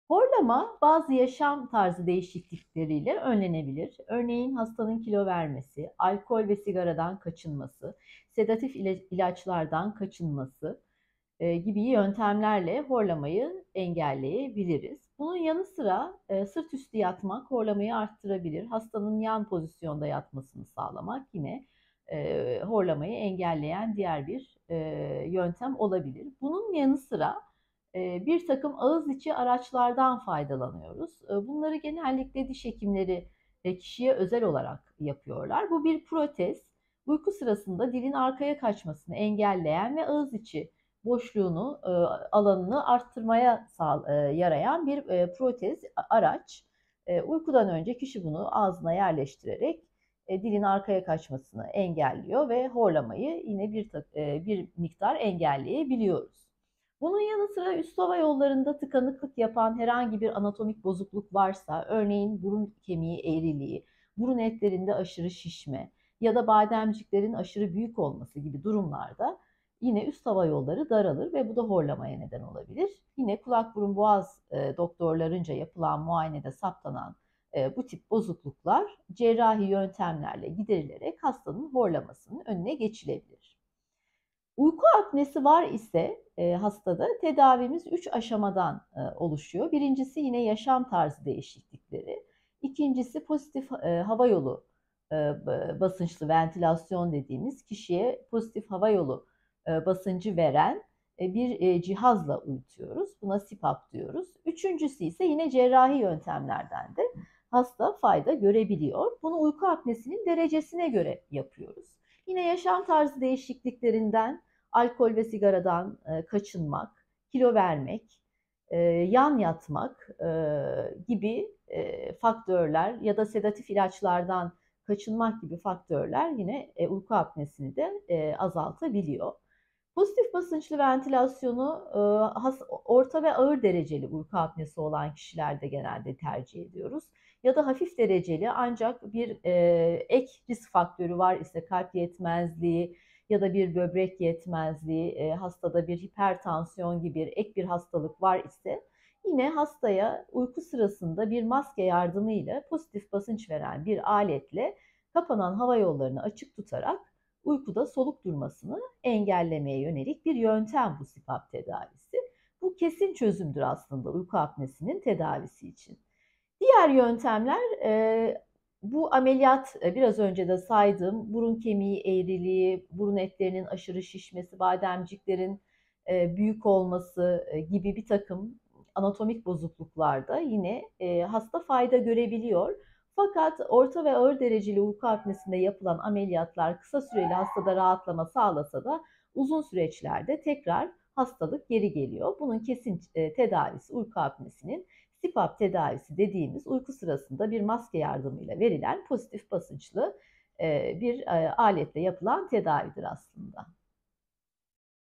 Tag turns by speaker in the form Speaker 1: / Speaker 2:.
Speaker 1: Horlama bazı yaşam tarzı değişiklikleriyle önlenebilir. Örneğin hastanın kilo vermesi, alkol ve sigaradan kaçınması, sedatif ilaçlardan kaçınması gibi yöntemlerle horlamayı engelleyebiliriz. Bunun yanı sıra sırt üstü yatmak horlamayı arttırabilir. Hastanın yan pozisyonda yatmasını sağlamak yine horlamayı engelleyen diğer bir yöntem olabilir. Bunun yanı sıra bir takım ağız içi araçlardan faydalanıyoruz. Bunları genellikle diş hekimleri kişiye özel olarak yapıyorlar. Bu bir protez. Uyku sırasında dilin arkaya kaçmasını engelleyen ve ağız içi boşluğunu, alanını arttırmaya yarayan bir protez araç. Uykudan önce kişi bunu ağzına yerleştirerek dilin arkaya kaçmasını engelliyor ve horlamayı yine bir miktar engelleyebiliyoruz. Bunun yanı sıra üst hava yollarında tıkanıklık yapan herhangi bir anatomik bozukluk varsa, örneğin burun kemiği eğriliği, burun etlerinde aşırı şişme ya da bademciklerin aşırı büyük olması gibi durumlarda yine üst hava yolları daralır ve bu da horlamaya neden olabilir. Yine kulak burun boğaz doktorlarınca yapılan muayenede saptanan bu tip bozukluklar cerrahi yöntemlerle giderilerek hastanın horlamasının önüne geçilebilir. Uyku apnesi var ise hastada tedavimiz 3 aşamadan oluşuyor. Birincisi yine yaşam tarzı değişiklikleri. İkincisi pozitif hava yolu basınçlı ventilasyon dediğimiz kişiye pozitif hava yolu basıncı veren bir cihazla uyutuyoruz. Buna CPAP diyoruz. Üçüncüsü ise yine cerrahi yöntemlerden de hasta fayda görebiliyor. Bunu uyku apnesinin derecesine göre yapıyoruz. Yine yaşam tarzı değişikliklerinden alkol ve sigaradan kaçınmak, kilo vermek, yan yatmak gibi faktörler ya da sedatif ilaçlardan kaçınmak gibi faktörler yine uyku apnesini de azaltabiliyor. Pozitif basınçlı ventilasyonu orta ve ağır dereceli uyku apnesi olan kişilerde genelde tercih ediyoruz. Ya da hafif dereceli ancak bir ek risk faktörü var ise kalp yetmezliği ya da bir böbrek yetmezliği, hastada bir hipertansiyon gibi ek bir hastalık var ise yine hastaya uyku sırasında bir maske yardımıyla pozitif basınç veren bir aletle kapanan hava yollarını açık tutarak uykuda soluk durmasını engellemeye yönelik bir yöntem bu CPAP tedavisi. Bu kesin çözümdür aslında uyku apnesinin tedavisi için. Diğer yöntemler bu ameliyat biraz önce de saydığım burun kemiği eğriliği, burun etlerinin aşırı şişmesi, bademciklerin büyük olması gibi bir takım anatomik bozukluklarda yine hasta fayda görebiliyor. Fakat orta ve ağır dereceli uyku apnesinde yapılan ameliyatlar kısa süreli hastada rahatlama sağlasa da uzun süreçlerde tekrar hastalık geri geliyor. Bunun kesin tedavisi uyku apnesinin CPAP tedavisi dediğimiz uyku sırasında bir maske yardımıyla verilen pozitif basınçlı bir aletle yapılan tedavidir aslında.